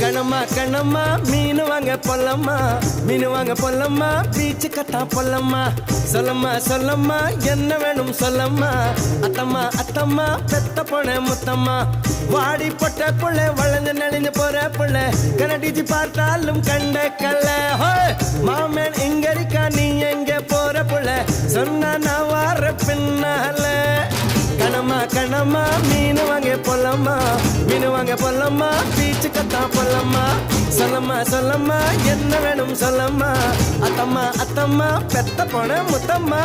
கணமா கணமா மீன் வாங்க பொல்லம்மா, மீன் வாங்க பொல்லம்மா, பீச்சு கத்தா பொல்லம்மா. சொல்லம்மா சொல்லம்மா என்ன வேணும் சொல்லம்மா, அத்தம்மா அத்தம்மா பெத்த போன முத்தம்மா. வாடி பொட்ட புள்ள வளைஞ்சு நெளிஞ்சு போற புள்ள, கனடிச்சு பார்த்தாலும் கண்ட கல்ல. மாமன் எங்க இருக்கா நீ எங்க போற புள்ள, சொன்னா நான் வார பின்னால. கணமா கணமா மீன் வாங்க பொல்லம்மா, மீன் வாங்க பொல்லம்மா, பீச்சு கத்தா பொல்லம்மா. சொல்லம்மா சொல்லம்மா என்ன வேணும் சொல்லம்மா, அத்தம்மா அத்தம்மா பெத்த போன முத்தம்மா.